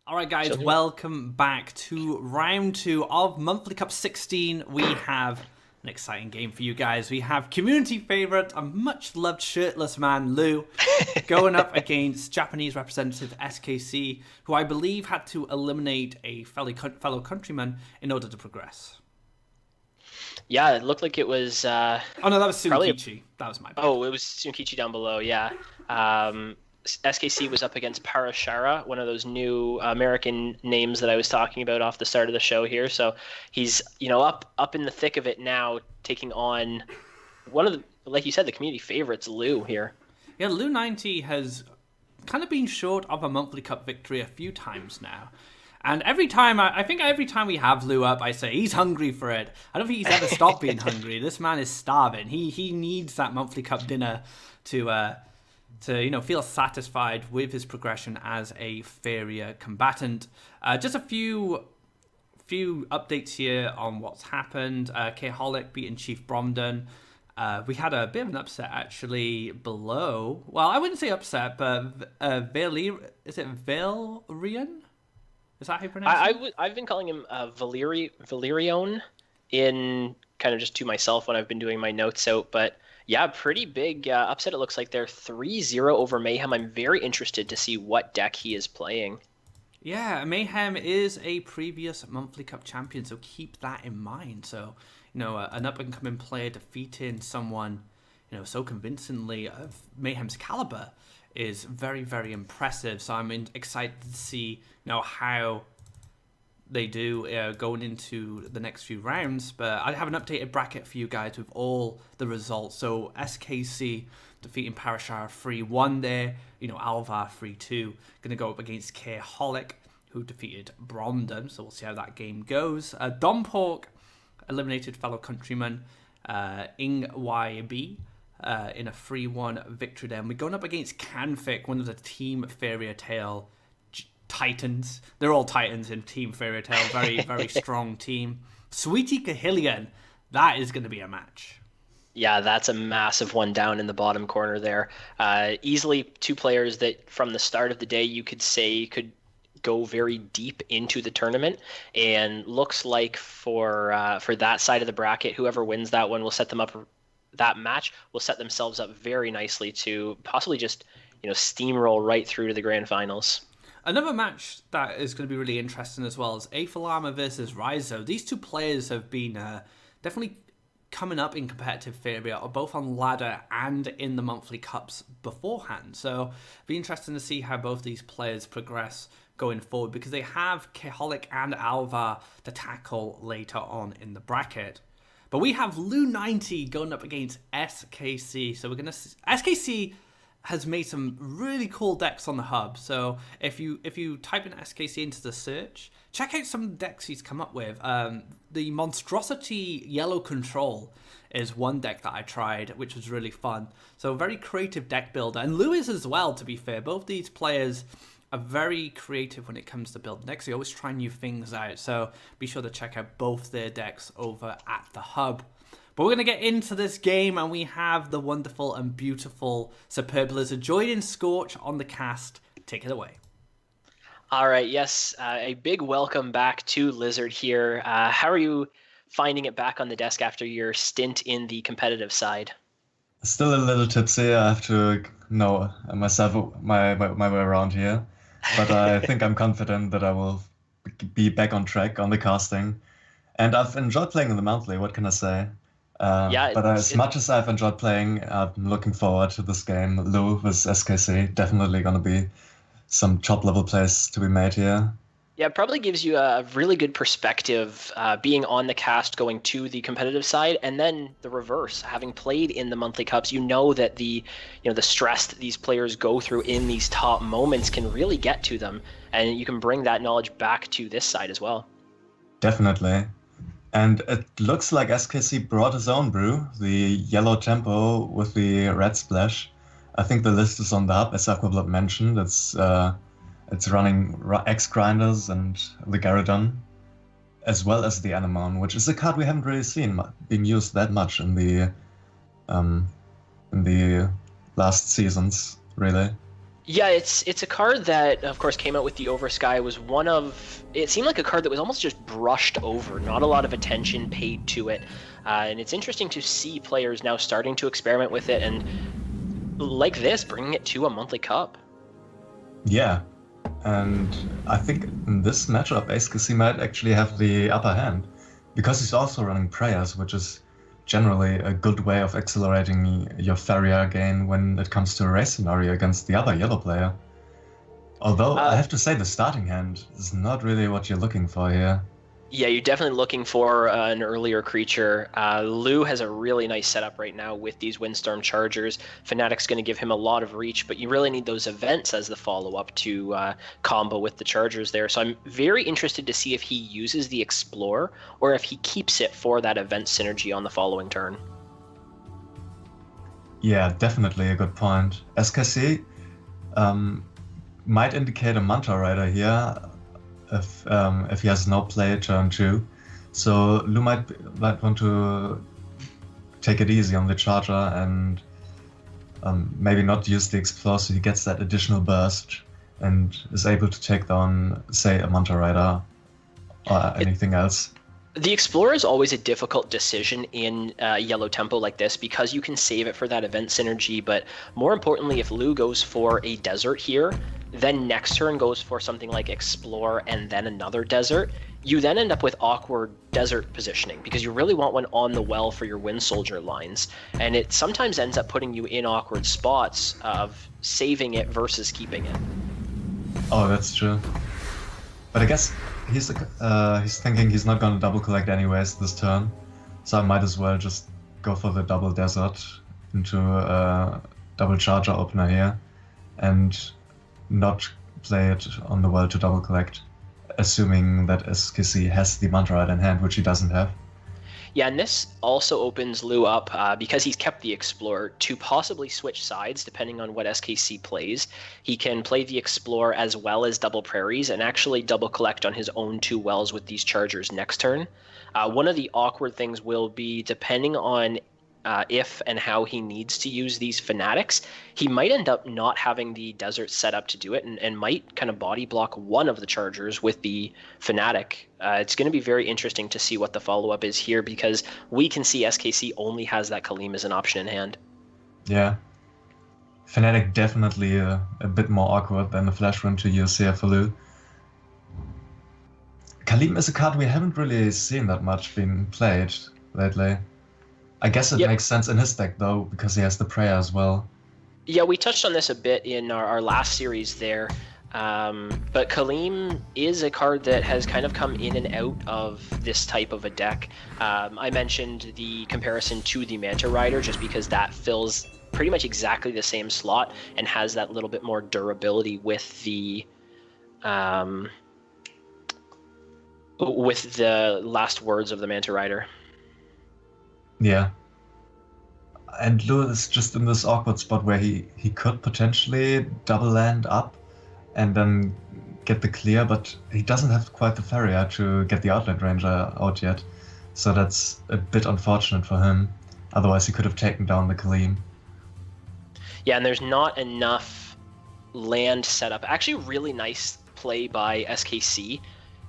Alright guys, welcome back to round 2 of Monthly Cup 16. We have an exciting game for you guys. We have community favourite, a much loved shirtless man, Lou, going up against Japanese representative SKC, who I believe had to eliminate a fellow countryman in order to progress. Yeah, it looked like it was... oh no, that was Tsunokichi. That was my bad. Oh, it was Tsunokichi down below, yeah. SKC was up against Parashara, one of those new American names that I was talking about off the start of the show here. So he's, up in the thick of it now, taking on one of the, like you said, the community favorites, Lou here. Yeah, Lou 90 has kind of been short of a Monthly Cup victory a few times now. And every time, I think every time we have Lou up, I say he's hungry for it. I don't think he's ever stopped being hungry. This man is starving. He needs that Monthly Cup dinner to feel satisfied with his progression as a Faeria combatant. Just a few updates here on what's happened. K-Holic beating Chief Bromden. We had a bit of an upset actually below. Well, I wouldn't say upset, but is it Valerian? Is that how you pronounce it? I've been calling him Valerion in kind of just to myself when I've been doing my notes out, but yeah, pretty big upset it looks like they're 3-0 over Mayhem. I'm very interested to see what deck he is playing. Yeah, Mayhem is a previous Monthly Cup champion, so keep that in mind. So, an up-and-coming player defeating someone, so convincingly of Mayhem's caliber is very, very impressive. So I'm excited to see how they do going into the next few rounds. But I have an updated bracket for you guys with all the results. So SKC defeating Parashara 3-1 there. Alvar 3-2. Going to go up against K-Holic, who defeated Bromden. So we'll see how that game goes. Dompork eliminated fellow countryman Ing YB. In a 3-1 victory there. And we're going up against Canfic, one of the Team Fairy Tale Titans. They're all Titans in Team Fairy Tale. Very, very strong team. Sweetie Kahilian, that is going to be a match. Yeah, that's a massive one down in the bottom corner there. Easily two players that from the start of the day you could say could go very deep into the tournament, and looks like for that side of the bracket, whoever wins that one will set them up. That match will set themselves up very nicely to possibly just steamroll right through to the grand finals. Another match that is going to be really interesting as well is Aphalama versus Raizo. These two players have been definitely coming up in competitive Faeria, both on ladder and in the monthly cups beforehand. So it'll be interesting to see how both these players progress going forward, because they have Keholic and Alvar to tackle later on in the bracket. But we have Lou 90 going up against SKC. So we're going to... SKC has made some really cool decks on the hub. So if you type in SKC into the search, check out some of the decks he's come up with. The Monstrosity Yellow Control is one deck that I tried, which was really fun. So a very creative deck builder. And Lou is as well, to be fair. Both these players are very creative when it comes to building decks. They always try new things out. So be sure to check out both their decks over at the hub. But we're going to get into this game, and we have the wonderful and beautiful Superb Lizard joining Scorch on the cast. Take it away. All right, yes, a big welcome back to Lizard here. How are you finding it back on the desk after your stint in the competitive side? Still a little tipsy. I have to know myself my way around here. But I think I'm confident that I will be back on track on the casting. And I've enjoyed playing in the monthly, what can I say? But as much as I've enjoyed playing, I'm looking forward to this game. Lou with SKC, definitely going to be some top-level plays to be made here. Yeah, it probably gives you a really good perspective being on the cast going to the competitive side, and then the reverse. Having played in the monthly cups, that the stress that these players go through in these top moments can really get to them, and you can bring that knowledge back to this side as well. Definitely. And it looks like SKC brought his own brew, the yellow tempo with the red splash. I think the list is on the hub, as Aquablood mentioned. It's running X Grinders and the Gargadon, as well as the Anemone, which is a card we haven't really seen being used that much in the last seasons, really. Yeah, it's a card that, of course, came out with the Oversky. Was one of, it seemed like a card that was almost just brushed over, not a lot of attention paid to it. And it's interesting to see players now starting to experiment with it, and like this, bringing it to a monthly cup. Yeah, and I think in this matchup, SKC might actually have the upper hand, because he's also running prayers, which is generally a good way of accelerating your Faeria gain when it comes to a race scenario against the other yellow player. Although I have to say the starting hand is not really what you're looking for here. Yeah, you're definitely looking for an earlier creature. Lou has a really nice setup right now with these Windstorm Chargers. Fnatic's going to give him a lot of reach, but you really need those events as the follow-up to combo with the Chargers there. So I'm very interested to see if he uses the Explore or if he keeps it for that event synergy on the following turn. Yeah, definitely a good point. SKC might indicate a Manta Rider here if he has no play turn 2. So Lou might want to take it easy on the Charger and maybe not use the Explore so he gets that additional burst and is able to take down, say, a Manta Rider or anything else. The Explorer is always a difficult decision in yellow tempo like this because you can save it for that event synergy, but more importantly, if Lou goes for a desert here, then next turn goes for something like Explore and then another desert, you then end up with awkward desert positioning because you really want one on the well for your Wind Soldier lines, and it sometimes ends up putting you in awkward spots of saving it versus keeping it. Oh, that's true. But I guess he's thinking he's not gonna double collect anyways this turn, so I might as well just go for the double desert into a double charger opener here, and not play it on the well to double collect, assuming that SKC has the Manta Rider in hand, which he doesn't have. Yeah, and this also opens Lou up, because he's kept the Explorer, to possibly switch sides depending on what SKC plays. He can play the Explorer as well as double Prairies and actually double collect on his own 2 wells with these Chargers next turn. One of the awkward things will be, depending on if and how he needs to use these Fanatics, he might end up not having the desert set up to do it and might kind of body block one of the Chargers with the Fanatic. It's going to be very interesting to see what the follow-up is here because we can see SKC only has that Kaleem as an option in hand. Yeah. Fanatic definitely a bit more awkward than the Flash Run to use here for Lou. Kaleem is a card we haven't really seen that much being played lately. I guess it makes sense in his deck, though, because he has the Prayer as well. Yeah, we touched on this a bit in our last series there, but Kaleem is a card that has kind of come in and out of this type of a deck. I mentioned the comparison to the Manta Rider just because that fills pretty much exactly the same slot and has that little bit more durability with the last words of the Manta Rider. Yeah. And Lou is just in this awkward spot where he could potentially double land up and then get the clear, but he doesn't have quite the Faeria to get the Outland Ranger out yet. So that's a bit unfortunate for him. Otherwise he could have taken down the Kaleem. Yeah, and there's not enough land set up. Actually, really nice play by SKC.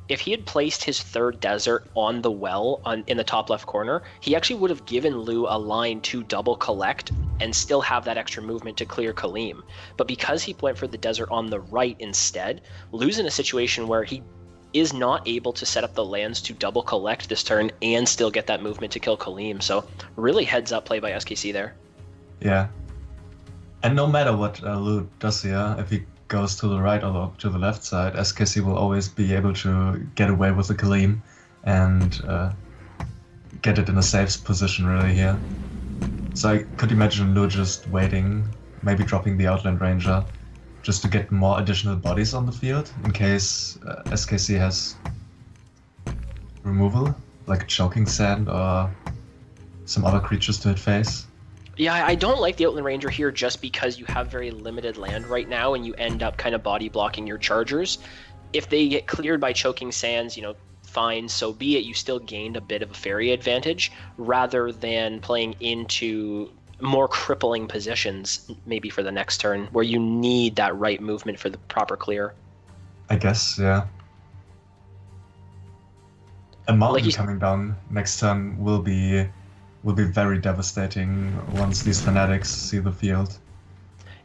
If he had placed his 3rd desert on the well in the top left corner, he actually would have given Lou a line to double collect and still have that extra movement to clear Kaleem. But because he went for the desert on the right instead, Lou's in a situation where he is not able to set up the lands to double collect this turn and still get that movement to kill Kaleem. So really heads up play by SKC there. Yeah. And no matter what Lou does here, if he goes to the right or to the left side, SKC will always be able to get away with the Kaleem and get it in a safe position really here. So I could imagine Lou just waiting, maybe dropping the Outland Ranger, just to get more additional bodies on the field in case SKC has removal, like Choking Sand or some other creatures to hit face. Yeah, I don't like the Outland Ranger here just because you have very limited land right now and you end up kind of body blocking your Chargers. If they get cleared by Choking Sands, fine, so be it. You still gained a bit of a Faeria advantage rather than playing into more crippling positions maybe for the next turn, where you need that right movement for the proper clear. I guess, yeah. A mountain Like coming down next turn will be very devastating once these fanatics see the field.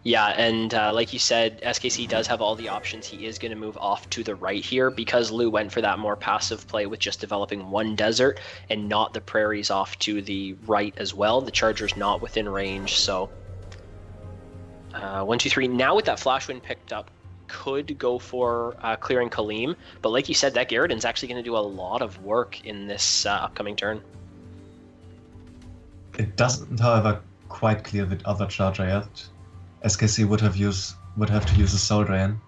Yeah, and like you said, SKC does have all the options. He is going to move off to the right here because Lou went for that more passive play with just developing one desert and not the prairies off to the right as well. The Charger's not within range, so 1, 2, 3. Now with that Flash Wind picked up, could go for clearing Kaleem, but like you said, that Garridan's actually going to do a lot of work in this upcoming turn. It doesn't, however, quite clear the other Charger yet. SKC would have to use a Soul Drain,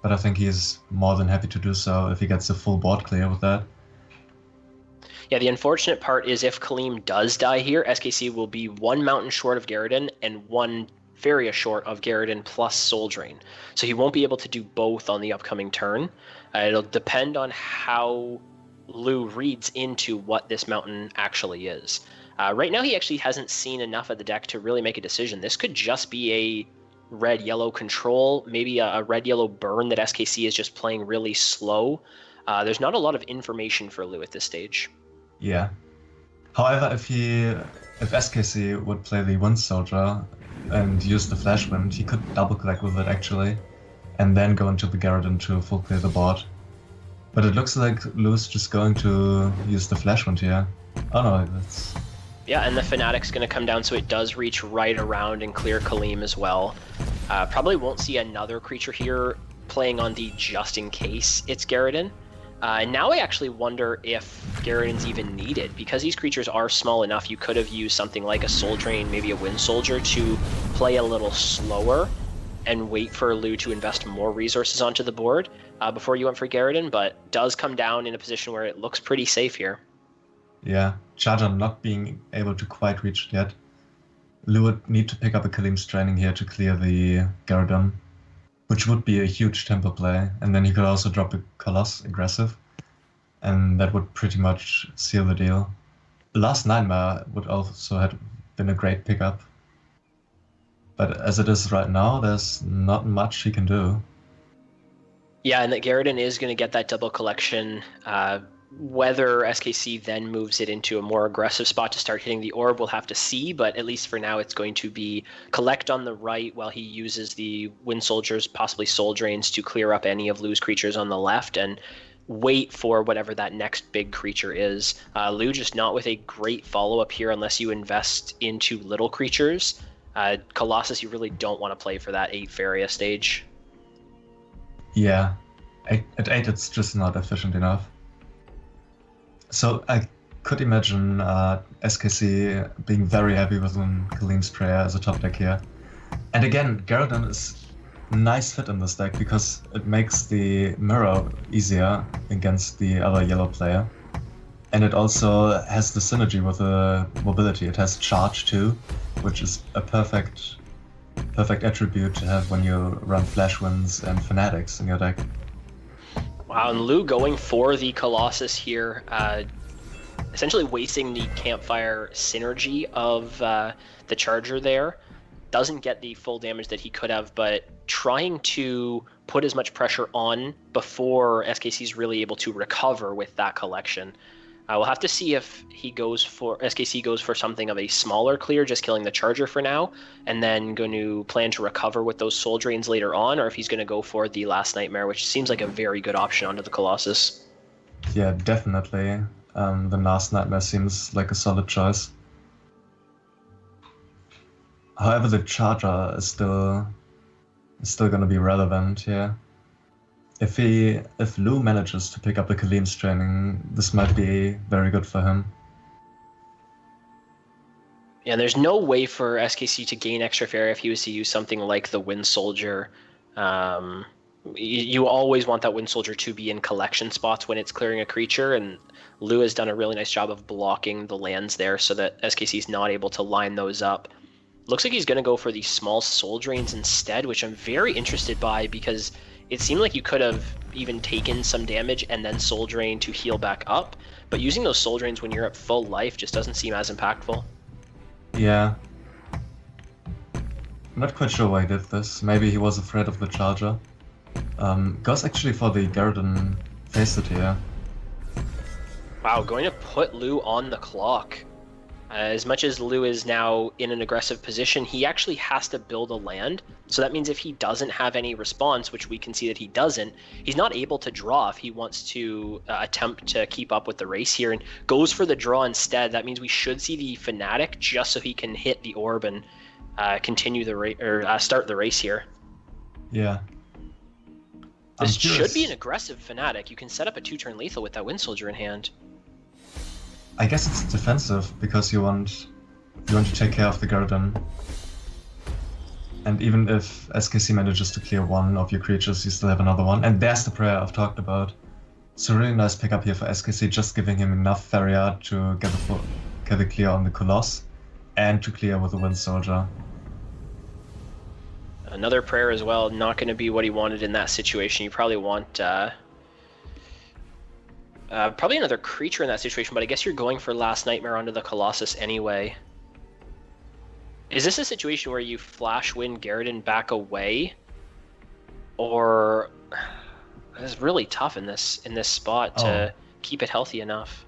but I think he's more than happy to do so if he gets a full board clear with that. Yeah, the unfortunate part is if Kaleem does die here, SKC will be 1 mountain short of Garridan and 1 Faeria short of Garridan plus Soul Drain. So he won't be able to do both on the upcoming turn. It'll depend on how Lou reads into what this mountain actually is. Right now he actually hasn't seen enough of the deck to really make a decision. This could just be a red-yellow control, maybe a red-yellow burn that SKC is just playing really slow. There's not a lot of information for Lou at this stage. Yeah. However, if SKC would play the Wind Soldier and use the Flash Wind, he could double click with it actually, and then go into the Garridan to full clear the board. But it looks like Lou's just going to use the Flash Wind here. Oh no, that's... Yeah, and the Fanatic's going to come down, so it does reach right around and clear Kaleem as well. Probably won't see another creature here playing on the just in case it's Garridan. And now I actually wonder if Garridan's even needed, because these creatures are small enough. You could have used something like a Soul Drain, maybe a Wind Soldier, to play a little slower and wait for Lou to invest more resources onto the board before you went for Garridan, but does come down in a position where it looks pretty safe here. Yeah, Charger not being able to quite reach it yet. Lou would need to pick up a Kaleem's Training here to clear the Garridan, which would be a huge tempo play, and then he could also drop a Coloss aggressive, and that would pretty much seal the deal. Last Nightmare would also have been a great pickup, but as it is right now, there's not much he can do. Yeah, and that Garridan is going to get that double collection. Whether SKC then moves it into a more aggressive spot to start hitting the orb, we'll have to see, but at least for now it's going to be collect on the right while he uses the Wind Soldiers, possibly Soul Drains, to clear up any of Lou's creatures on the left, and wait for whatever that next big creature is. Lou just not with a great follow-up here unless you invest into little creatures. Colossus, you really don't want to play for that 8 Faeria stage. Yeah, at 8 it's just not efficient enough. So I could imagine SKC being very happy with Kaleem's Prayer as a top deck here. And again, Garridan is a nice fit in this deck because it makes the mirror easier against the other yellow player. And it also has the synergy with the mobility. It has charge too, which is a perfect attribute to have when you run Flash Winds and Fanatics in your deck. Wow, and Lou going for the Colossus here, essentially wasting the Campfire synergy of the Charger there. Doesn't get the full damage that he could have, but trying to put as much pressure on before SKC's really able to recover with that collection. We'll have to see if SKC goes for something of a smaller clear, just killing the Charger for now, and then going to plan to recover with those Soul Drains later on, or if he's going to go for the Last Nightmare, which seems like a very good option onto the Colossus. Yeah, definitely. The Last Nightmare seems like a solid choice. However, the Charger is still going to be relevant here. If Lou manages to pick up the Kaleem's Training, this might be very good for him. Yeah, there's no way for SKC to gain extra Faeria if he was to use something like the Wind Soldier. You always want that Wind Soldier to be in collection spots when it's clearing a creature, and Lou has done a really nice job of blocking the lands there so that SKC is not able to line those up. Looks like he's going to go for these small Soul Drains instead, which I'm very interested by because it seemed like you could have even taken some damage and then Soul Drain to heal back up, but using those Soul Drains when you're at full life just doesn't seem as impactful. Yeah. not quite sure why he did this. Maybe he was afraid of the charger. Goes actually for the Garden Facet here. Wow, going to put Lu on the clock. As much as Lu is now in an aggressive position, he actually has to build a land. So that means if he doesn't have any response, which we can see that he doesn't, he's not able to draw if he wants to attempt to keep up with the race here, and goes for the draw instead. That means we should see the Fanatic just so he can hit the orb and continue the race, or start the race here. Yeah. This should be an aggressive Fanatic. You can set up a 2-turn lethal with that Wind Soldier in hand. I guess it's defensive because you want to take care of the Garden. And even if SKC manages to clear one of your creatures, you still have another one. And there's the prayer I've talked about. It's a really nice pickup here for SKC, just giving him enough Faeria to get the clear on the Colossus and to clear with the Wind Soldier. Another prayer as well, not going to be what he wanted in that situation. You probably want probably another creature in that situation, but I guess you're going for Last Nightmare onto the Colossus anyway. Is this a situation where you Flash Wind Garridan back away? Or it's really tough in this spot to keep it healthy enough.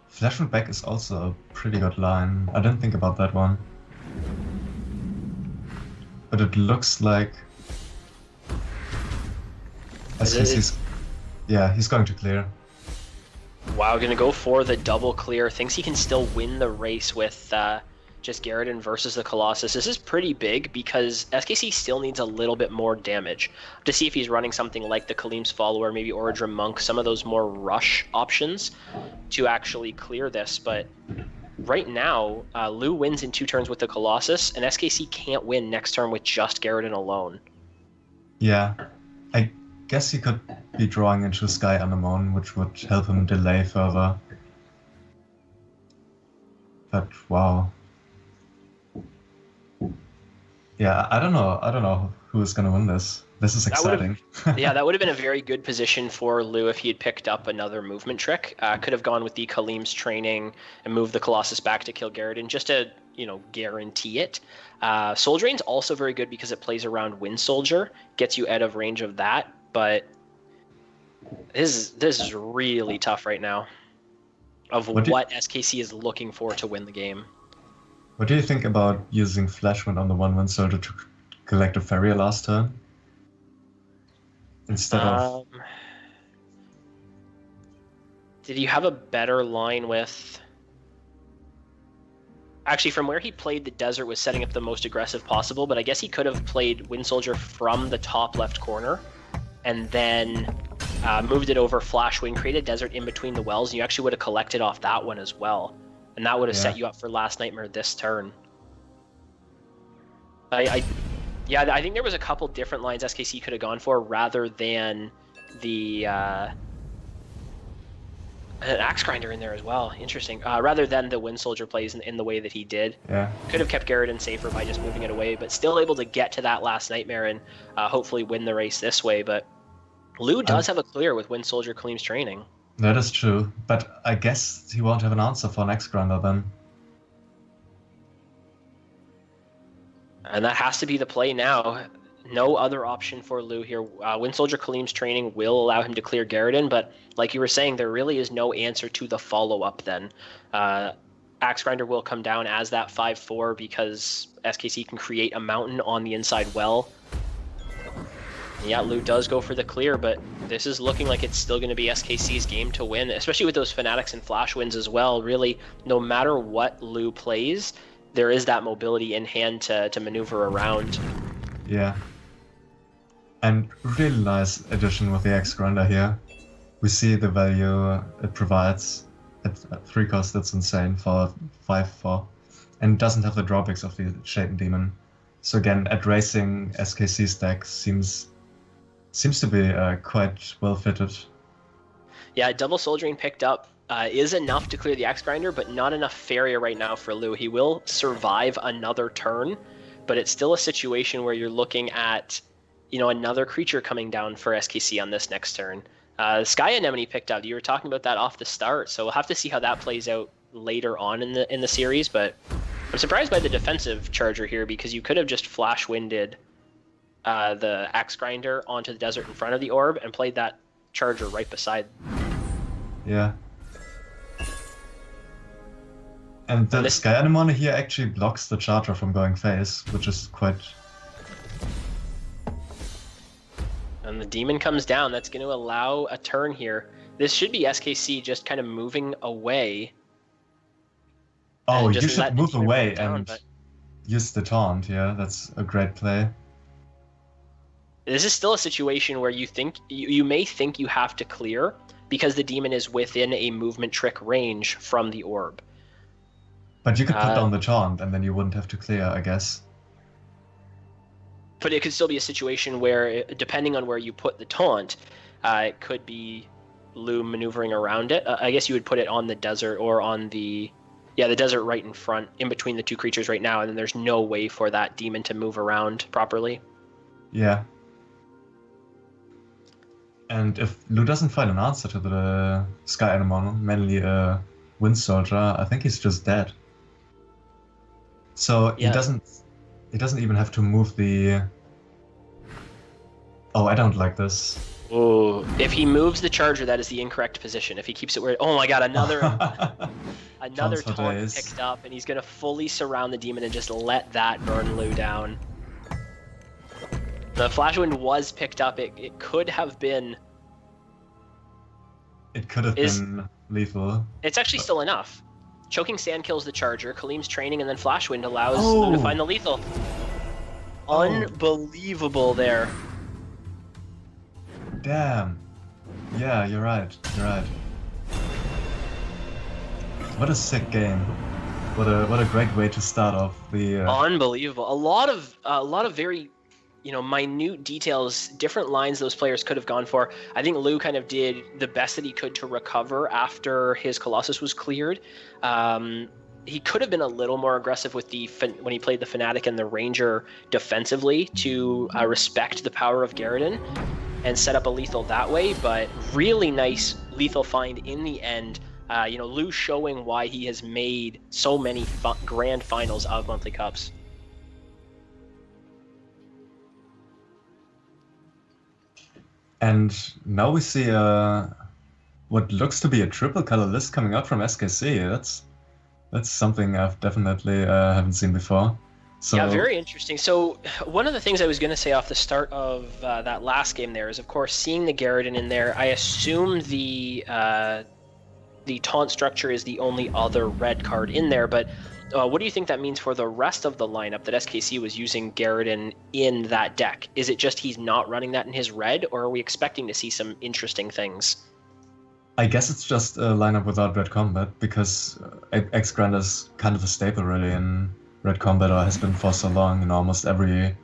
Flash Wind back is also a pretty good line. I didn't think about that one. But it looks like SKC's... Yeah, he's going to clear. Wow, gonna go for the double clear. Thinks he can still win the race with just Garridan versus the Colossus. This is pretty big because SKC still needs a little bit more damage to see if he's running something like the Kaleem's Follower, maybe Oradrim Monk, some of those more rush options to actually clear this. But right now, Lu wins in 2 turns with the Colossus, and SKC can't win next turn with just Garridan alone. Yeah, I guess he could be drawing into Sky Anemone, which would help him delay further. But wow. Yeah, I don't know who is gonna win this. This is exciting. Yeah, that would have been a very good position for Lu if he had picked up another movement trick. Could have gone with the Kaleem's Training and moved the Colossus back to kill Garridan just to, guarantee it. Soul Drain's also very good because it plays around Wind Soldier, gets you out of range of that, but this is really tough right now of what SKC is looking for to win the game. What do you think about using Flash Wind on the 1/1 Soldier to collect a Faeria last turn? Instead of... Did you have a better line with... Actually, from where he played, the Desert was setting up the most aggressive possible, but I guess he could have played Wind Soldier from the top left corner and then moved it over Flash Wind, created Desert in between the wells, and you actually would have collected off that one as well. And that would have set you up for Last Nightmare this turn. I think there was a couple different lines SKC could have gone for rather than the an Axe Grinder in there as well. Interesting. Rather than the Wind Soldier plays in the way that he did. Yeah. Could have kept Garridan safer by just moving it away, but still able to get to that Last Nightmare and hopefully win the race this way. But Lu does have a clear with Wind Soldier Kaleem's Training. That is true, but I guess he won't have an answer for next Grinder then. And that has to be the play now. No other option for Lu here. Wind Soldier Kaleem's Training will allow him to clear Garridan, but like you were saying, there really is no answer to the follow-up then. Axe Grinder will come down as that 5/4 because SKC can create a mountain on the inside well. Yeah, Lu does go for the clear, but this is looking like it's still going to be SKC's game to win, especially with those Fanatics and Flash Winds as well. Really, no matter what Lu plays, there is that mobility in hand to maneuver around. Yeah. And really nice addition with the Axe Grinder here. We see the value it provides. At 3 cost, that's insane for 5/4. And it doesn't have the drawbacks of the Shaden Demon. So again, at racing, SKC's deck seems to be quite well fitted. Yeah, double soldiering picked up is enough to clear the Axe Grinder, but not enough Faeria right now for Lu. He will survive another turn, but it's still a situation where you're looking at, another creature coming down for SKC on this next turn. Sky Anemone picked up. You were talking about that off the start, so we'll have to see how that plays out later on in the series, but I'm surprised by the defensive charger here, because you could have just flash winded the Axe Grinder onto the desert in front of the orb and played that charger right beside. Yeah. And the Sky Anemone here actually blocks the charger from going phase, which is quite... And the demon comes down. That's going to allow a turn here. This should be SKC just kind of moving away. Oh, you should move away and use the taunt. Yeah, that's a great play. This is still a situation where you may think you have to clear because the demon is within a movement trick range from the orb. But you could put down the taunt and then you wouldn't have to clear, I guess. But it could still be a situation where, depending on where you put the taunt, it could be Lou maneuvering around it. I guess you would put it on the desert or on the desert right in front, in between the two creatures right now, and then there's no way for that demon to move around properly. Yeah. And if Lou doesn't find an answer to the Sky Anemone, mainly a Wind Soldier, I think he's just dead. So he doesn't even have to move the... Oh, I don't like this. Oh, if he moves the charger, that is the incorrect position. If he keeps it where... Oh my god, another taunt picked up, and he's going to fully surround the demon and just let that burn Lou down. The Flash Wind was picked up. It could have been... It could have been lethal. It's actually still enough. Choking Sand kills the charger, Kaleem's training, and then Flash Wind allows Lou to find the lethal. Unbelievable there. Damn. Yeah, you're right. You're right. What a sick game. What a great way to start off the... Unbelievable. A lot of very, minute details, different lines those players could have gone for. I think Lou kind of did the best that he could to recover after his Colossus was cleared. He could have been a little more aggressive with when he played the Fanatic and the Ranger defensively to respect the power of Garridan and set up a lethal that way, but really nice lethal find in the end. Lou showing why he has made so many grand finals of Monthly Cups. And now we see what looks to be a triple color list coming out from SKC. That's something I've definitely haven't seen before. So... Yeah, very interesting. So one of the things I was going to say off the start of that last game there is, of course, seeing the Garridan in there. I assume the taunt structure is the only other red card in there, but what do you think that means for the rest of the lineup that SKC was using Garridan in that deck? Is it just he's not running that in his red, or are we expecting to see some interesting things? I guess it's just a lineup without red combat, because X-Grind is kind of a staple really in red combat, or has been for so long in almost every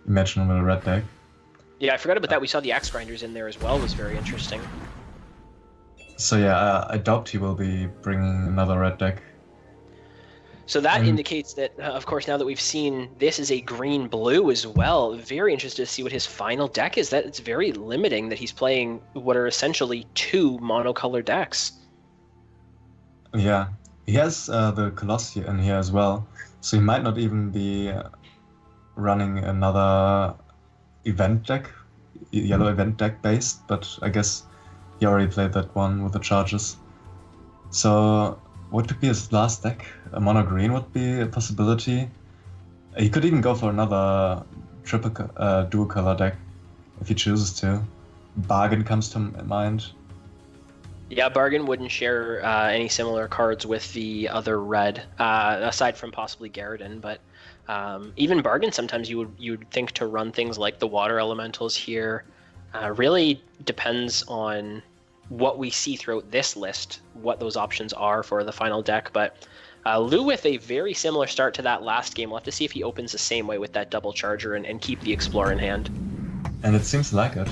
imaginable red deck. Yeah, I forgot about that. We saw the Axe Grinders in there as well. It was very interesting. So yeah, I doubt he will be bringing another red deck. So that indicates that, of course, now that we've seen this is a green-blue as well, very interested to see what his final deck is. That it's very limiting that he's playing what are essentially two monocolor decks. Yeah, he has the Colossi in here as well, so he might not even be running another event deck, yellow event deck based, but I guess he already played that one with the charges. So what could be his last deck? A mono green would be a possibility. He could even go for another dual color deck if he chooses to. Bargain comes to mind. Yeah, Bargain wouldn't share any similar cards with the other red, aside from possibly Garridan. But even Bargain, sometimes you would think to run things like the Water Elementals here. Really depends on what we see throughout this list, what those options are for the final deck. But Lou with a very similar start to that last game. We'll have to see if he opens the same way with that double charger and keep the Explorer in hand. And it seems like it.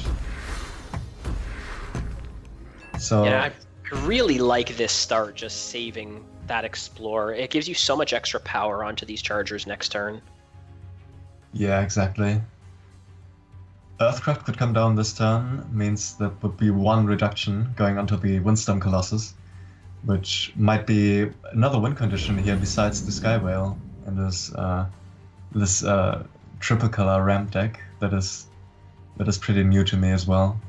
So yeah, I really like this start, just saving that Explorer. It gives you so much extra power onto these chargers next turn. Yeah, exactly. Earthcraft could come down this turn, means that would be one reduction going onto the Windstorm Colossus, which might be another win condition here besides the Sky Whale in this triple color ramp deck that is pretty new to me as well.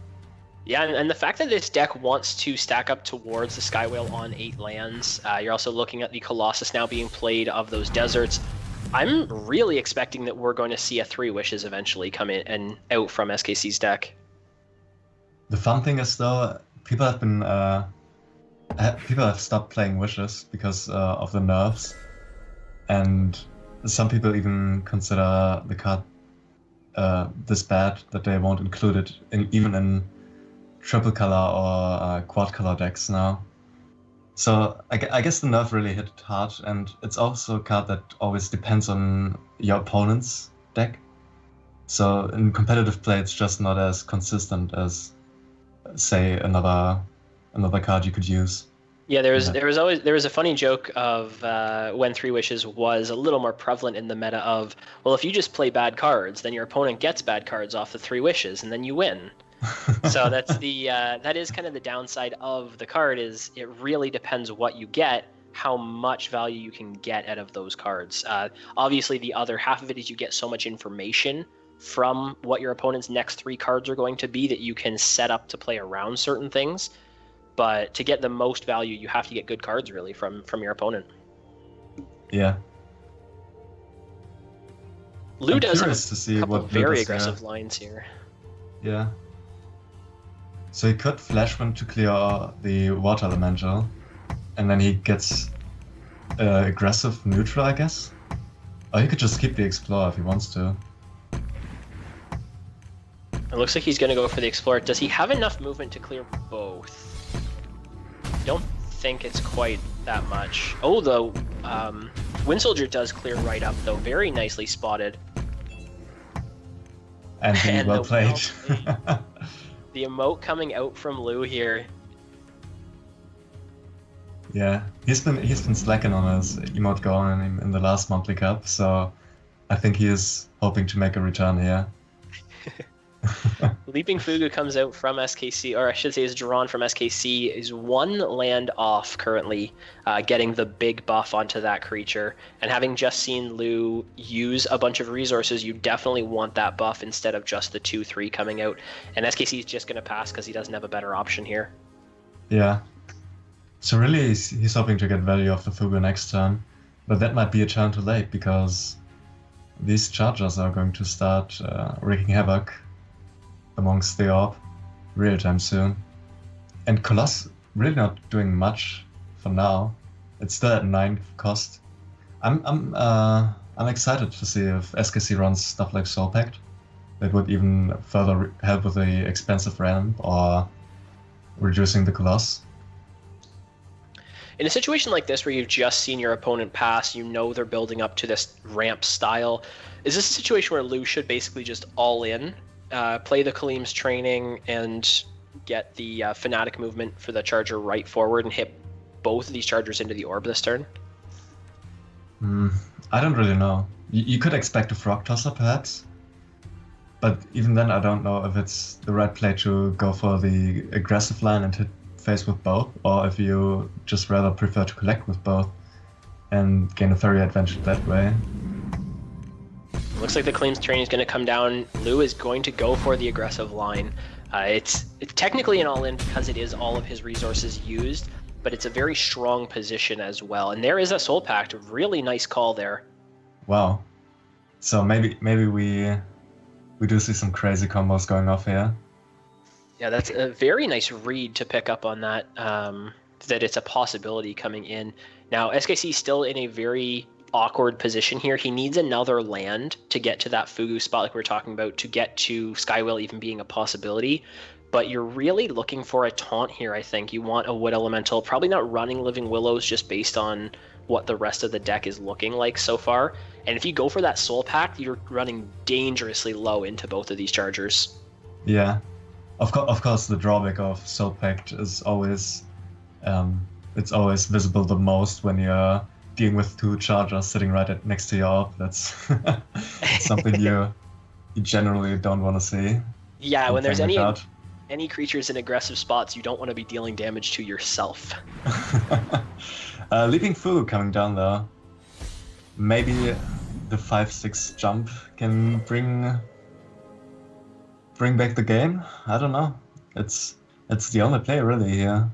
Yeah, and the fact that this deck wants to stack up towards the Skywhale on 8 lands, you're also looking at the Colossus now being played of those deserts. I'm really expecting that we're going to see a 3 Wishes eventually come in and out from SKC's deck. The fun thing is though, people have stopped playing Wishes because of the nerfs, and some people even consider the card this bad that they won't include it even in triple color or quad color decks now. So I guess the nerf really hit hard, and it's also a card that always depends on your opponent's deck. So in competitive play, it's just not as consistent as, say, another card you could use. Yeah, there was a funny joke of when 3 Wishes was a little more prevalent in the meta of, well, if you just play bad cards, then your opponent gets bad cards off the 3 Wishes, and then you win. So that's that is kind of the downside of the card, is it really depends what you get, how much value you can get out of those cards. Obviously, the other half of it is you get so much information from what your opponent's next 3 cards are going to be that you can set up to play around certain things. But to get the most value, you have to get good cards really from your opponent. Yeah. Lou does have to see a couple what very aggressive lines here. Yeah. So he could Flash Wind to clear the Water Elemental, and then he gets aggressive neutral, I guess? Or he could just keep the Explorer if he wants to. It looks like he's going to go for the Explorer. Does he have enough movement to clear both? I don't think it's quite that much. Oh, the Wind Soldier does clear right up, though. Very nicely spotted. And well played. The emote coming out from Lou here. Yeah, he's been slacking on his emote going in the last monthly cup, so I think he is hoping to make a return here. Leaping Fugu comes out from SKC, or I should say is drawn from SKC, is 1 land off currently, getting the big buff onto that creature. And having just seen Lou use a bunch of resources, you definitely want that buff instead of just the 2/3 coming out. And SKC is just going to pass because he doesn't have a better option here. Yeah. So really he's hoping to get value off the Fugu next turn, but that might be a turn too late because these chargers are going to start wreaking havoc amongst the orb real time soon. And Colossus really not doing much for now. It's still at 9 cost. I'm excited to see if SKC runs stuff like Soul Pact. That would even further help with the expensive ramp or reducing the Colossus. In a situation like this where you've just seen your opponent pass, you know they're building up to this ramp style, is this a situation where Lou should basically just all in, play the Kaleem's training, and get the Fanatic movement for the Charger right forward and hit both of these Chargers into the orb this turn? I don't really know. You could expect a Frog Tosser perhaps, but even then I don't know if it's the right play to go for the aggressive line and hit face with both, or if you just rather prefer to collect with both and gain a Faeria advantage that way. Looks like the Kaleem's training is going to come down. Lou is going to go for the aggressive line. It's technically an all-in because it is all of his resources used, but it's a very strong position as well. And there is a Soul Pact. Really nice call there. Wow. So maybe we do see some crazy combos going off here. Yeah, that's a very nice read to pick up on that, that it's a possibility coming in. Now, SKC is still in a very awkward position here. He needs another land to get to that Fugu spot like we were talking about, to get to Skywhale even being a possibility. But you're really looking for a taunt here, I think. You want a Wood Elemental, probably not running Living Willows just based on what the rest of the deck is looking like so far. And if you go for that Soul Pact, you're running dangerously low into both of these Chargers. Yeah. Of course, the drawback of Soul Pact is always, it's always visible the most when you're dealing with 2 Chargers sitting right next to your orb. That's something you generally don't want to see. Yeah, when there's any creatures in aggressive spots, you don't want to be dealing damage to yourself. Leaping Fugu coming down though. maybe the 5-6 jump can bring back the game. I don't know. It's the only play really here.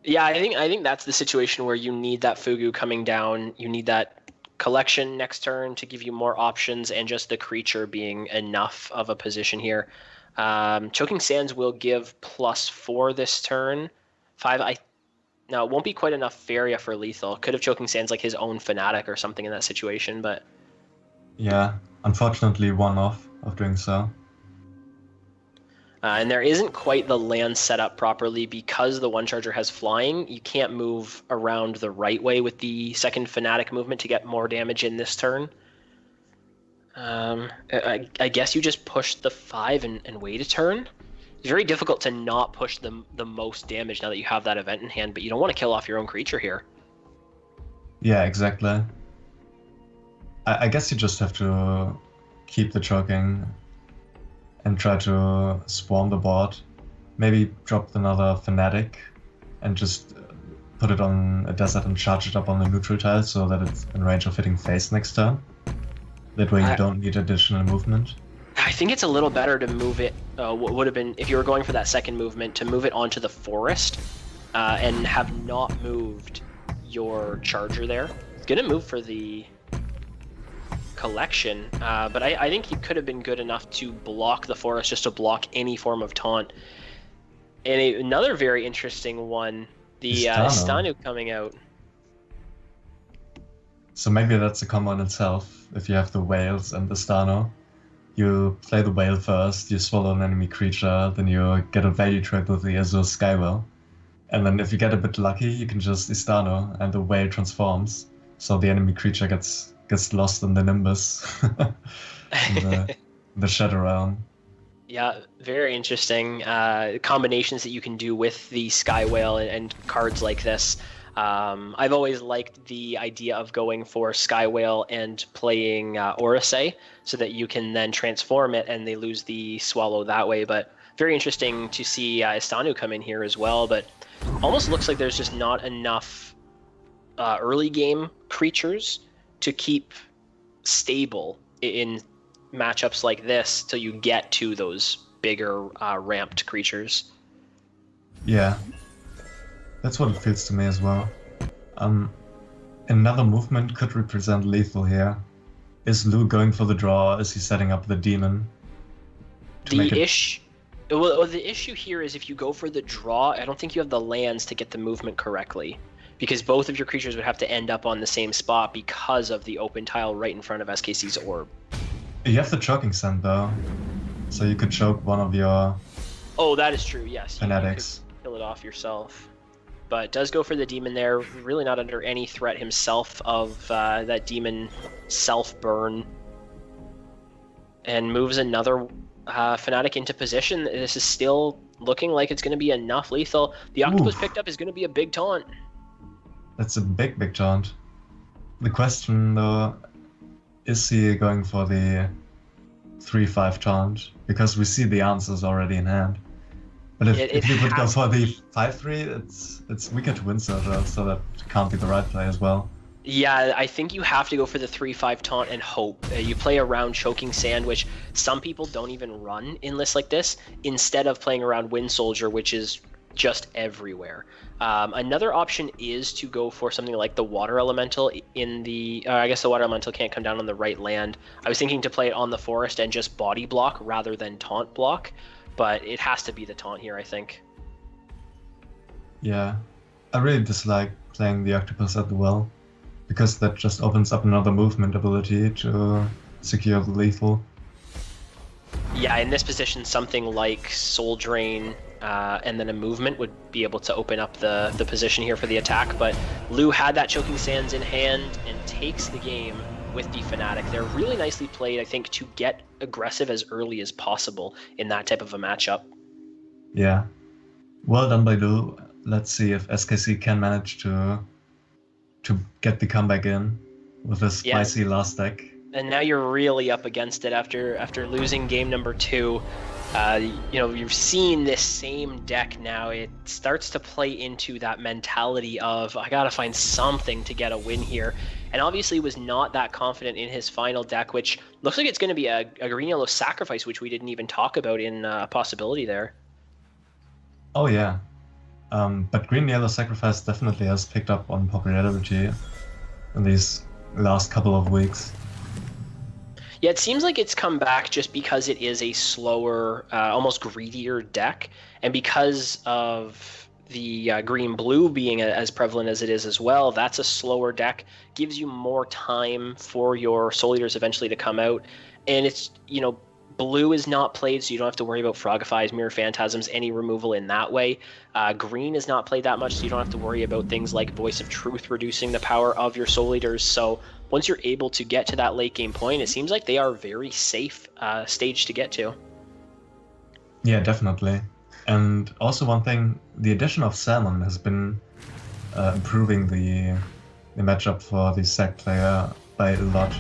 Yeah, I think that's the situation where you need that Fugu coming down. You need that collection next turn to give you more options, and just the creature being enough of a position here. Choking Sands will give +4 this turn. 5. No, it won't be quite enough Faeria for lethal. Could have Choking Sands like his own Fanatic or something in that situation, but Yeah, unfortunately, one off of doing so. And there isn't quite the land set up properly because the one charger has flying. You can't move around the right way with the second Fanatic movement to get more damage in this turn. I guess you just push the 5 and wait a turn. It's very difficult to not push the most damage now that you have that event in hand, but you don't want to kill off your own creature here. Yeah, exactly. I guess you just have to keep the choking and try to swarm the board. Maybe drop another Fanatic and just put it on a desert and charge it up on the neutral tile so that it's in range of hitting face next turn. That way you don't need additional movement. I think it's a little better to move it, what would have been, if you were going for that second movement, to move it onto the forest and have not moved your charger there. It's going to move for the collection, but I think he could have been good enough to block the forest, just to block any form of taunt. And another very interesting one, the Istanu coming out. So maybe that's a combo in itself. If you have the whales and the Stano, you play the whale first, you swallow an enemy creature, then you get a value trade with the Azure Skywell. And then if you get a bit lucky, you can just Istano and the whale transforms. So the enemy creature gets lost in the Nimbus, in the Shadow Realm. Yeah, very interesting combinations that you can do with the Sky Whale and cards like this. I've always liked the idea of going for Sky Whale and playing Orisei, so that you can then transform it and they lose the swallow that way. But very interesting to see Istanu come in here as well. But almost looks like there's just not enough early game creatures to keep stable in matchups like this till you get to those bigger ramped creatures. Yeah, that's what it feels to me as well. Another movement could represent lethal here. Is Lou going for the draw? Is he setting up the demon? The issue here is if you go for the draw, I don't think you have the lands to get the movement correctly, because both of your creatures would have to end up on the same spot because of the open tile right in front of SKC's orb. You have the choking sand though, so you could choke one of your... Oh, that is true, yes. Fanatics. You could kill it off yourself. But does go for the demon there, really not under any threat himself of that demon self-burn. And moves another Fanatic into position. This is still looking like it's going to be enough lethal. The Octopus picked up is going to be a big taunt. That's a big taunt. The question though, is he going for the 3-5 taunt? Because we see the answers already in hand. But if you would go for the 5-3, it's weaker to Windsurger, so that can't be the right play as well. Yeah, I think you have to go for the 3-5 taunt and hope. You play around Choking Sand, which some people don't even run in lists like this, instead of playing around Wind Soldier, which is just everywhere. Another option is to go for something like the Water Elemental in the... I guess the Water Elemental can't come down on the right land. I was thinking to play it on the forest and just body block rather than taunt block, but it has to be the taunt here, I think. Yeah, I really dislike playing the Octopus at the well, because that just opens up another movement ability to secure the lethal. Yeah, in this position, something like Soul Drain and then a movement would be able to open up the position here for the attack, but Lou had that Choking Sands in hand and takes the game with the Fanatic. They're really nicely played, I think, to get aggressive as early as possible in that type of a matchup. Yeah. Well done by Lou. Let's see if SKC can manage to get the comeback in with a spicy last deck. And now you're really up against it after losing game number 2. You've seen this same deck now. It starts to play into that mentality of, I gotta find something to get a win here. And obviously was not that confident in his final deck, which looks like it's going to be a green-yellow sacrifice, which we didn't even talk about in possibility there. Oh yeah, but green-yellow sacrifice definitely has picked up on popularity in these last couple of weeks. Yeah, it seems like it's come back just because it is a slower, almost greedier deck, and because of the green-blue being as prevalent as it is as well, that's a slower deck, gives you more time for your Soul Eaters eventually to come out, and it's, blue is not played, so you don't have to worry about Frogifies, Mirror Phantasms, any removal in that way. Green is not played that much, so you don't have to worry about things like Voice of Truth reducing the power of your Soul Eaters, so once you're able to get to that late game point, it seems like they are a very safe stage to get to. Yeah, definitely. And also one thing, the addition of Salmon has been improving the matchup for the Sac player by a lot.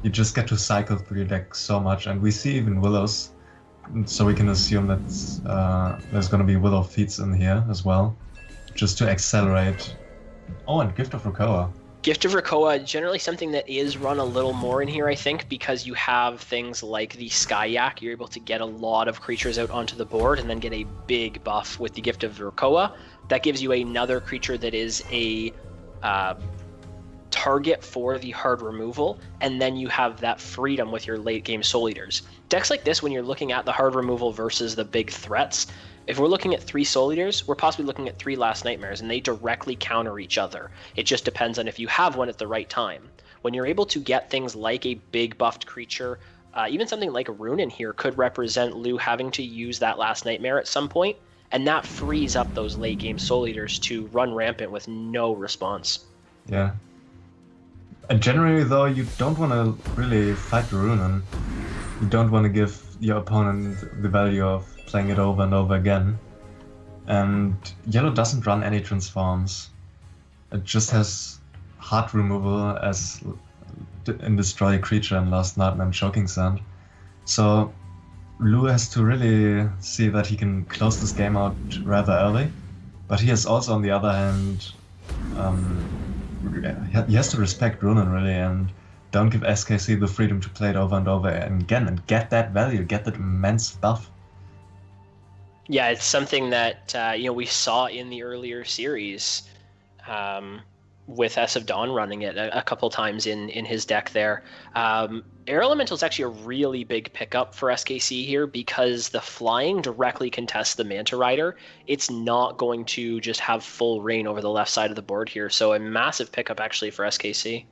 You just get to cycle through your deck so much, and we see even Willows, so we can assume that there's going to be Willow feats in here as well, just to accelerate. Oh, and Gift of Krakoa. Gift of Krakoa, generally something that is run a little more in here, I think, because you have things like the Skyak. You're able to get a lot of creatures out onto the board and then get a big buff with the Gift of Krakoa. That gives you another creature that is a target for the hard removal, and then you have that freedom with your late game Soul Eaters. Decks like this, when you're looking at the hard removal versus the big threats, if we're looking at 3 Soul Eaters, we're possibly looking at 3 Last Nightmares, and they directly counter each other. It just depends on if you have one at the right time. When you're able to get things like a big buffed creature, even something like a Rune in here could represent Lou having to use that Last Nightmare at some point, and that frees up those late game Soul Eaters to run rampant with no response. Yeah. And generally, though, you don't want to really fight the Rune. You don't want to give your opponent the value of playing it over and over again. And yellow doesn't run any transforms. It just has hard removal as in Destroy a Creature and Last Nightmare and Choking Sand. So Lou has to really see that he can close this game out rather early. But he has also, on the other hand, he has to respect Runen really and don't give SKC the freedom to play it over and over again and get that value, get that immense buff. Yeah, it's something that we saw in the earlier series with S of Dawn running it a couple times in his deck there. Air Elemental is actually a really big pickup for SKC here because the flying directly contests the Manta Rider. It's not going to just have full reign over the left side of the board here, so a massive pickup actually for SKC.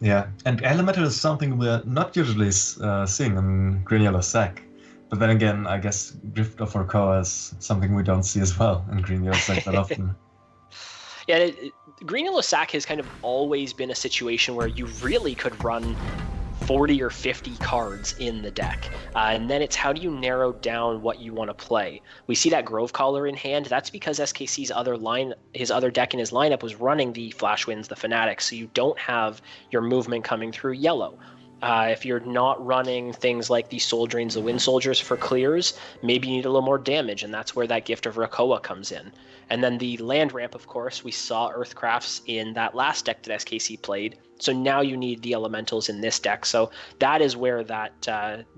Yeah, and Elemental is something we're not usually seeing in Green Yellow Sac. But then again, I guess Gift of Krakoa is something we don't see as well in Green Yellow Sac that often. Yeah, Green Yellow Sac has kind of always been a situation where you really could run 40 or 50 cards in the deck. And then it's how do you narrow down what you want to play? We see that Grove Caller in hand. That's because SKC's his other deck in his lineup was running the Flash Winds, the Fanatics, so you don't have your movement coming through yellow. If you're not running things like the Soul Drains, the Wind Soldiers for clears, maybe you need a little more damage, and that's where that Gift of Krakoa comes in. And then the land ramp, of course, we saw Earthcrafts in that last deck that SKC played, so now you need the Elementals in this deck. So that is where that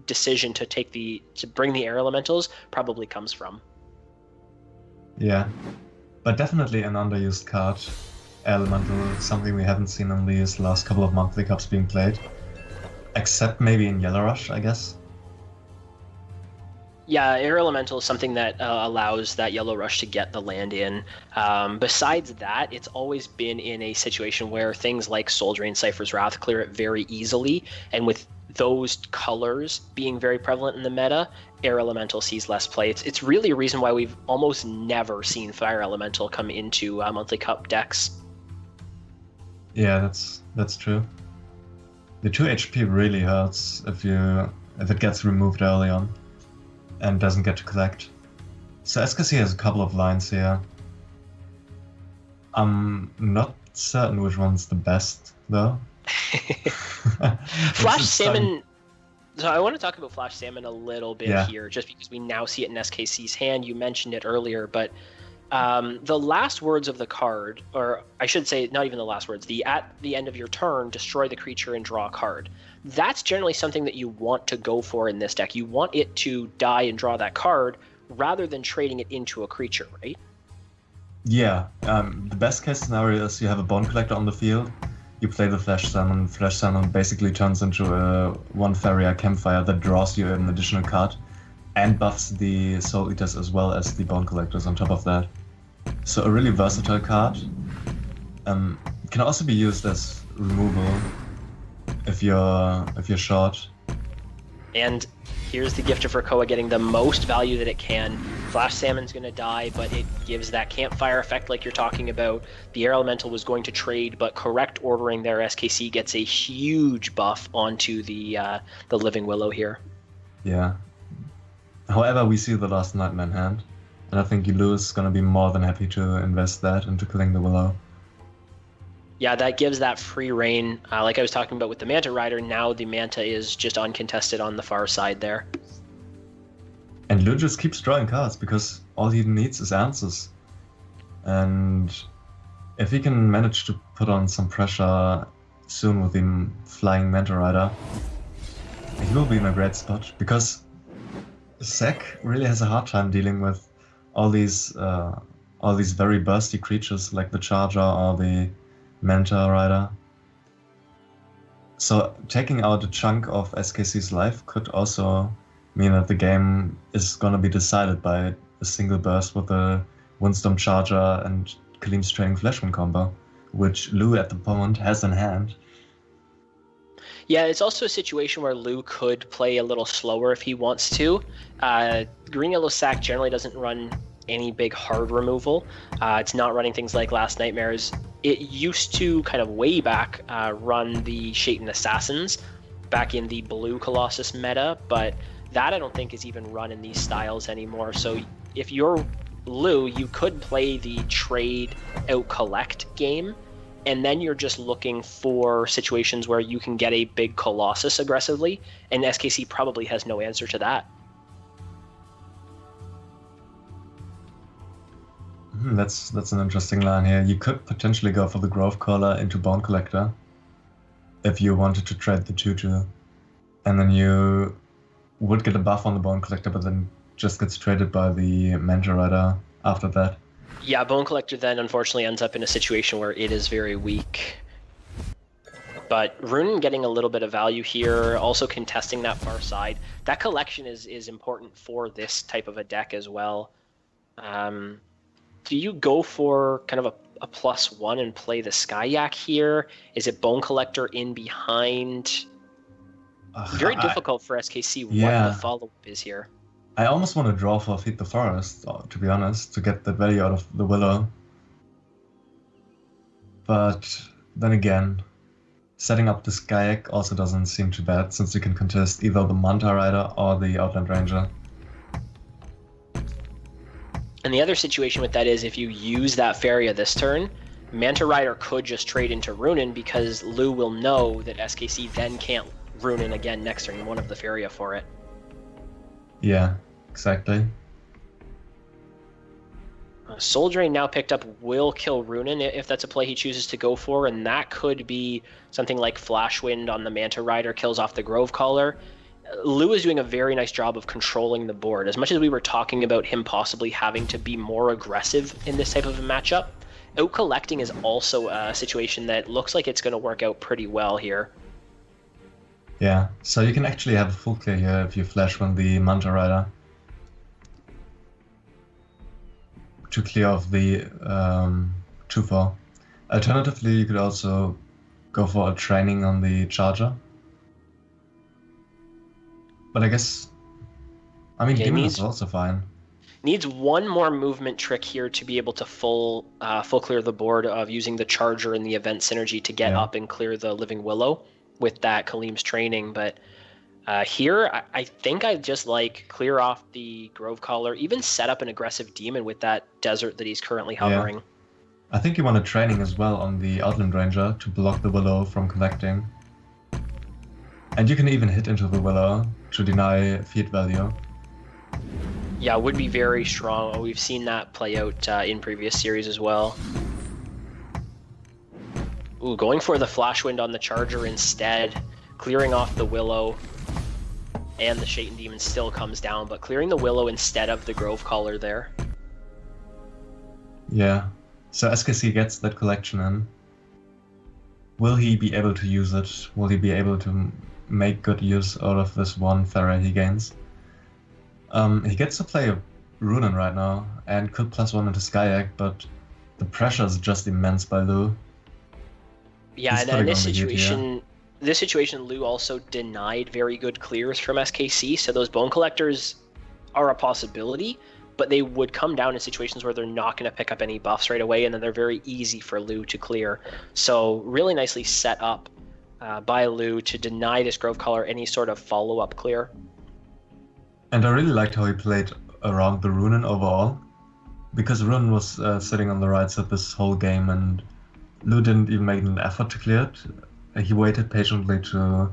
decision to bring the Air Elementals probably comes from. Yeah, but definitely an underused card. Elemental, something we haven't seen in these last couple of monthly cups being played. Except maybe in Yellow Rush, I guess. Yeah, Air Elemental is something that allows that Yellow Rush to get the land in. Besides that, it's always been in a situation where things like Soul Drain, Cypher's Wrath clear it very easily, and with those colors being very prevalent in the meta, Air Elemental sees less play. It's really a reason why we've almost never seen Fire Elemental come into monthly cup decks. Yeah, that's true. The 2 HP really hurts if it gets removed early on and doesn't get to collect. So SKC has a couple of lines here. I'm not certain which one's the best though. Flash Salmon So I want to talk about Flash Salmon a little bit here, just because we now see it in SKC's hand. You mentioned it earlier, but the last words of the card, or I should say, not even the last words, at the end of your turn, destroy the creature and draw a card. That's generally something that you want to go for in this deck. You want it to die and draw that card rather than trading it into a creature, right? Yeah. The best case scenario is you have a Bone Collector on the field. You play the Flash Salmon. Flash Salmon basically turns into a 1 Faeria Campfire that draws you an additional card and buffs the Soul Eaters as well as the Bone Collectors on top of that. So a really versatile card. Can also be used as removal if you're short. And here's the gift of Krakoa getting the most value that it can. Flash Salmon's going to die, but it gives that campfire effect like you're talking about. The Air Elemental was going to trade, but correct ordering there, SKC gets a huge buff onto the Living Willow here. Yeah. However, we see the last Nightmare in hand, and I think Yulu is going to be more than happy to invest that into killing the Willow. Yeah, that gives that free reign. Like I was talking about with the Manta Rider, now the Manta is just uncontested on the far side there. And Lu just keeps drawing cards because all he needs is answers. And if he can manage to put on some pressure soon with the flying Manta Rider, he will be in a great spot, because Zac really has a hard time dealing with all these very bursty creatures like the Charger or the Manta Rider. So taking out a chunk of SKC's life could also mean that the game is gonna be decided by a single burst with a Windstorm Charger and Kaleem's Training Flashwind combo, which Lu at the moment has in hand. Yeah, it's also a situation where Lu could play a little slower if he wants to. Green Yellow Sack generally doesn't run any big hard removal. It's not running things like Last Nightmares. It used to kind of way back run the Shaitan Assassins back in the blue Colossus meta, but that I don't think is even run in these styles anymore. So if you're Lu, you could play the trade out collect game, and then you're just looking for situations where you can get a big Colossus aggressively, and SKC probably has no answer to that. That's an interesting line here. You could potentially go for the Grove Caller into Bone Collector if you wanted to trade the 2/2, and then you would get a buff on the Bone Collector, but then just gets traded by the Manta Rider after that. Yeah, Bone Collector then unfortunately ends up in a situation where it is very weak. But Runen getting a little bit of value here, also contesting that far side. That collection is important for this type of a deck as well. Do you go for kind of a +1 and play the Skyak here? Is it Bone Collector in behind? Very difficult for SKC what the follow-up is here. I almost want to draw for Feed the Forest, to be honest, to get the value out of the Willow. But then again, setting up the Skyak also doesn't seem too bad, since you can contest either the Manta Rider or the Outland Ranger. And the other situation with that is if you use that Faeria this turn, Manta Rider could just trade into Runen, because Lu will know that SKC then can't Runen again next turn, one of the Faeria for it. Yeah, exactly. Soul Drain now picked up will kill Runen if that's a play he chooses to go for, and that could be something like Flashwind on the Manta Rider, kills off the Grove Caller. Lu is doing a very nice job of controlling the board. As much as we were talking about him possibly having to be more aggressive in this type of a matchup, out collecting is also a situation that looks like it's going to work out pretty well here. Yeah, so you can actually have a full clear here if you flash from the Manta Rider to clear off the 2/4. Alternatively, you could also go for a training on the Charger. But I guess, I mean, Demon is also fine. Needs one more movement trick here to be able to full clear the board of using the Charger and the event synergy to get up and clear the Living Willow with that Kaleem's Training. But here, I think I just like clear off the Grove Caller, even set up an aggressive Demon with that Desert that he's currently hovering. Yeah. I think you want a Training as well on the Outland Ranger to block the Willow from collecting. And you can even hit into the Willow to deny feat value. Yeah, would be very strong. We've seen that play out in previous series as well. Ooh, going for the Flash Wind on the Charger instead, clearing off the Willow, and the Shaitan Demon still comes down, but clearing the Willow instead of the Grove Caller there. Yeah, so SKC gets that collection in. Will he be able to use it? Will he be able to make good use out of this one Faeria he gains? He gets to play a Runen right now, and could +1 into Skyak, but the pressure is just immense by Lu. Yeah, He's and in putting this situation, Lu also denied very good clears from SKC, so those Bone Collectors are a possibility, but they would come down in situations where they're not going to pick up any buffs right away, and then they're very easy for Lu to clear. So really nicely set up by Lu to deny this Grove Caller any sort of follow-up clear. And I really liked how he played around the Runen overall, because Runen was sitting on the right side this whole game, and Lu didn't even make an effort to clear it. He waited patiently to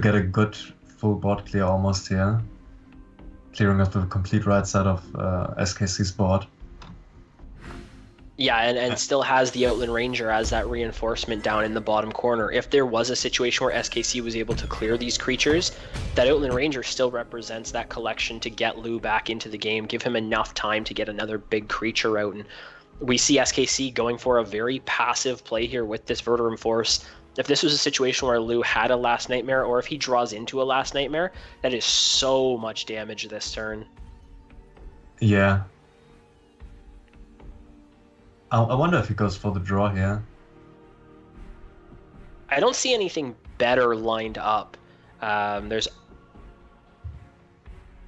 get a good full board clear almost here, clearing up the complete right side of SKC's board. Yeah, and still has the Outland Ranger as that reinforcement down in the bottom corner. If there was a situation where SKC was able to clear these creatures, that Outland Ranger still represents that collection to get Lu back into the game, give him enough time to get another big creature out. And we see SKC going for a very passive play here with this Verterum Force. If this was a situation where Lu had a Last Nightmare, or if he draws into a Last Nightmare, that is so much damage this turn. Yeah. I wonder if he goes for the draw here. I don't see anything better lined up. There's,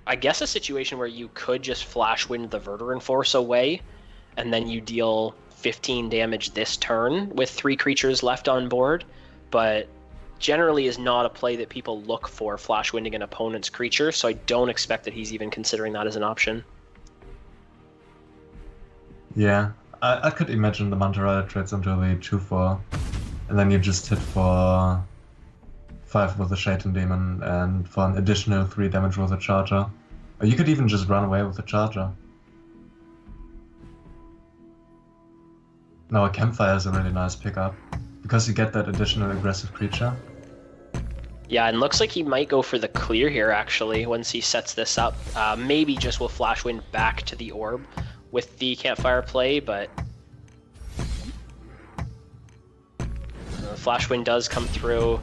I guess, a situation where you could just Flash Wind the Verteran Force away, and then you deal 15 damage this turn with 3 creatures left on board, but generally is not a play that people look for, Flash Winding an opponent's creature, so I don't expect that he's even considering that as an option. Yeah, I could imagine the Manta Rider trades into the 2-4, and then you just hit for 5 with the Shaitan Demon, and for an additional 3 damage with the Charger. Or you could even just run away with the Charger. No, a Campfire is a really nice pickup, because you get that additional aggressive creature. Yeah, and looks like he might go for the clear here, actually, once he sets this up. Maybe just will Flash Wind back to the orb with the Campfire play, but Flash Wind does come through.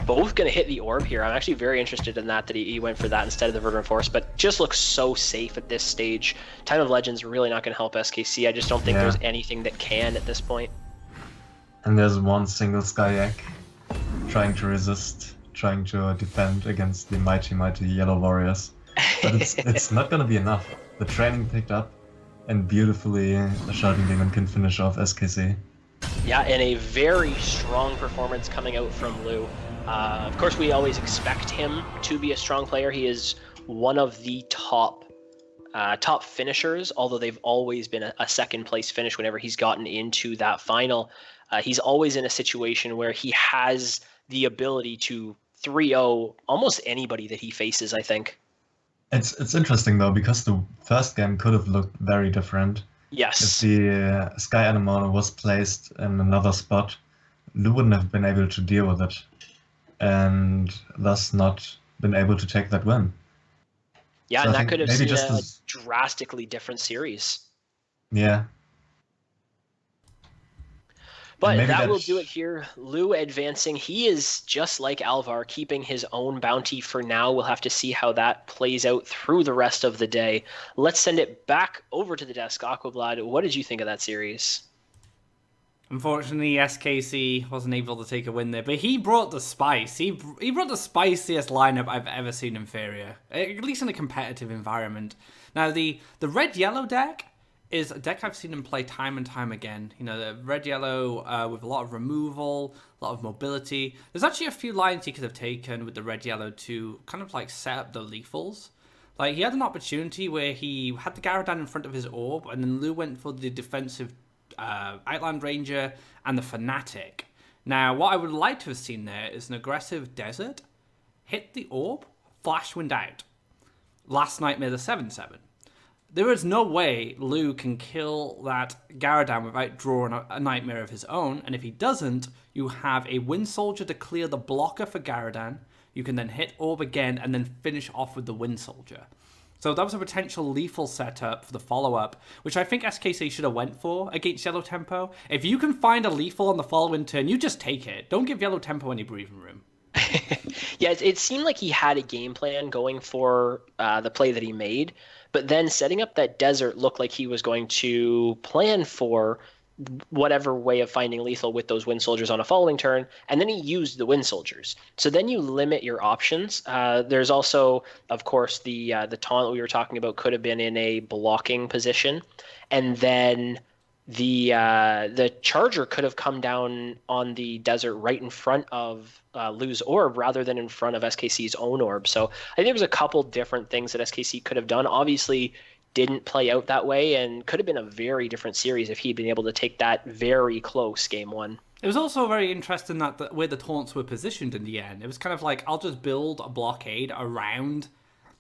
Both going to hit the orb here. I'm actually very interested in that he went for that instead of the Verteran Force, but just looks so safe at this stage. Time of Legends really not going to help SKC. I just don't think there's anything that can at this point. And there's one single Skyak trying to resist, trying to defend against the mighty Yellow Warriors. But it's not going to be enough. The training picked up, and beautifully the Shouting Demon can finish off SKC. Yeah, and a very strong performance coming out from Lu. Of course, we always expect him to be a strong player. He is one of the top finishers, although they've always been a second place finish whenever he's gotten into that final. He's always in a situation where he has the ability to 3-0 almost anybody that he faces, I think. It's interesting though, because the first game could have looked very different. Yes. If the Sky Anemone was placed in another spot, Lu wouldn't have been able to deal with it, and thus not been able to take that win. Yeah, so and that could have seen a as... drastically different series. Yeah. But that will do it here. Lu advancing. He is just like Alvar, keeping his own bounty for now. We'll have to see how that plays out through the rest of the day. Let's send it back over to the desk. Aquablad, what did you think of that series? Unfortunately, SKC wasn't able to take a win there, but he brought the spice. He brought the spiciest lineup I've ever seen in Faeria, at least in a competitive environment. Now, the red-yellow deck is a deck I've seen him play time and time again. You know, the red-yellow with a lot of removal, a lot of mobility. There's actually a few lines he could have taken with the red-yellow to kind of like set up the lethals. Like, he had an opportunity where he had the Garadan in front of his orb, and then Lu went for the defensive Outland Ranger and the Fanatic Now, what I would like to have seen there is an aggressive desert, hit the orb, flash wind out. Last Nightmare the 7/7. There is no way Lu can kill that Garadan without drawing a Nightmare of his own, and if he doesn't, you have a Wind Soldier to clear the blocker for Garadan. You can then hit orb again and then finish off with the Wind Soldier. So that was a potential lethal setup for the follow-up, which I think SKC should have went for against Yellow Tempo. If you can find a lethal on the following turn, you just take it. Don't give Yellow Tempo any breathing room. Yeah, it seemed like he had a game plan going for the play that he made, but then setting up that desert looked like he was going to plan for whatever way of finding lethal with those Wind Soldiers on a following turn, and then he used the Wind Soldiers. So then you limit your options. There's also, of course, the taunt we were talking about could have been in a blocking position, and then the charger could have come down on the desert right in front of Lu's orb rather than in front of SKC's own orb. So I think there was a couple different things that SKC could have done. Obviously, didn't play out that way and could have been a very different series if he'd been able to take that very close game one. It was also very interesting that where the taunts were positioned in the end. It was kind of like, I'll just build a blockade around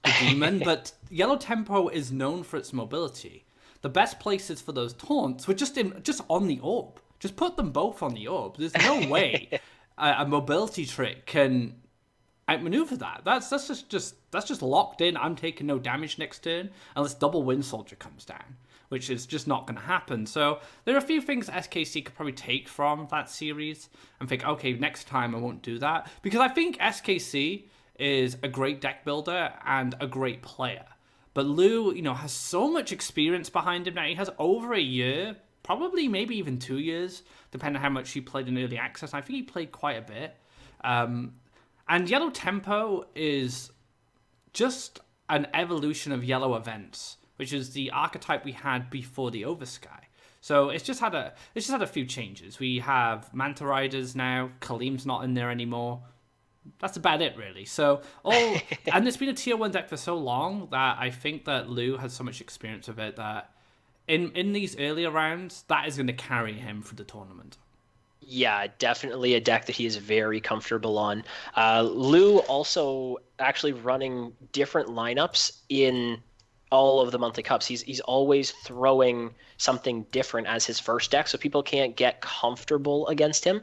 the demon, but Yellow Tempo is known for its mobility. The best places for those taunts were just on the orb. Just put them both on the orb. There's no way a mobility trick can outmaneuver that. That's just locked in. I'm taking no damage next turn unless double Wind Soldier comes down, which is just not going to happen. So there are a few things SKC could probably take from that series and think, okay, next time I won't do that, because I think SKC is a great deck builder and a great player. But Lu, has so much experience behind him now. He has over a year, probably maybe even 2 years, depending on how much he played in early access. I think he played quite a bit. And Yellow Tempo is just an evolution of Yellow Events, which is the archetype we had before the Oversky. So it's just had a few changes. We have Manta Riders now. Kalim's not in there anymore. That's about it, really. So and it's been a tier 1 deck for so long that I think that Lu has so much experience with it that in these earlier rounds, that is going to carry him for the tournament. Yeah, definitely a deck that he is very comfortable on. Lu also actually running different lineups in all of the monthly cups. He's always throwing something different as his first deck, so people can't get comfortable against him.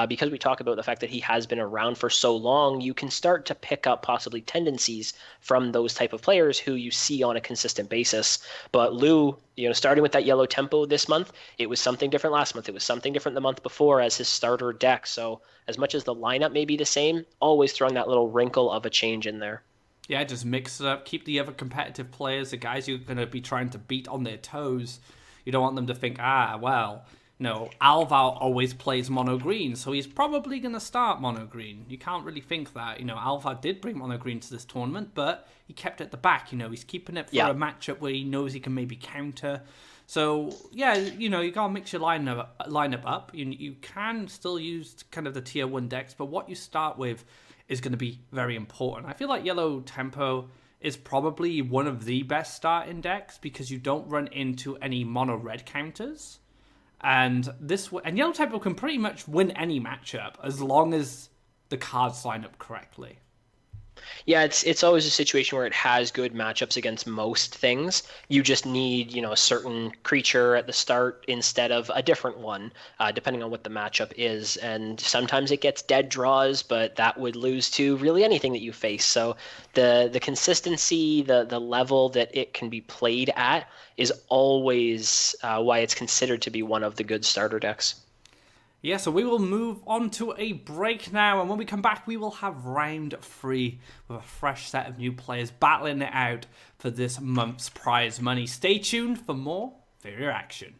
Because we talk about the fact that he has been around for so long, you can start to pick up possibly tendencies from those type of players who you see on a consistent basis. But Lu, starting with that Yellow Tempo this month, it was something different last month. It was something different the month before as his starter deck. So as much as the lineup may be the same, always throwing that little wrinkle of a change in there. Yeah, just mix it up. Keep the other competitive players, the guys you're going to be trying to beat on their toes. You don't want them to think, Alvar always plays mono green, so he's probably going to start mono green. You can't really think that. Alvar did bring mono green to this tournament, but he kept it at the back. He's keeping it for a matchup where he knows he can maybe counter. So, yeah, you got to mix your lineup up. You can still use kind of the tier 1 decks, but what you start with is going to be very important. I feel like Yellow Tempo is probably one of the best starting decks because you don't run into any mono red counters, and Yellow Tempo can pretty much win any matchup as long as the cards line up correctly. Yeah, it's always a situation where it has good matchups against most things. You just need, a certain creature at the start instead of a different one, depending on what the matchup is. And sometimes it gets dead draws, but that would lose to really anything that you face. So the consistency, the level that it can be played at is always why it's considered to be one of the good starter decks. Yeah, so we will move on to a break now, and when we come back, we will have round 3 with a fresh set of new players battling it out for this month's prize money. Stay tuned for more Faeria action.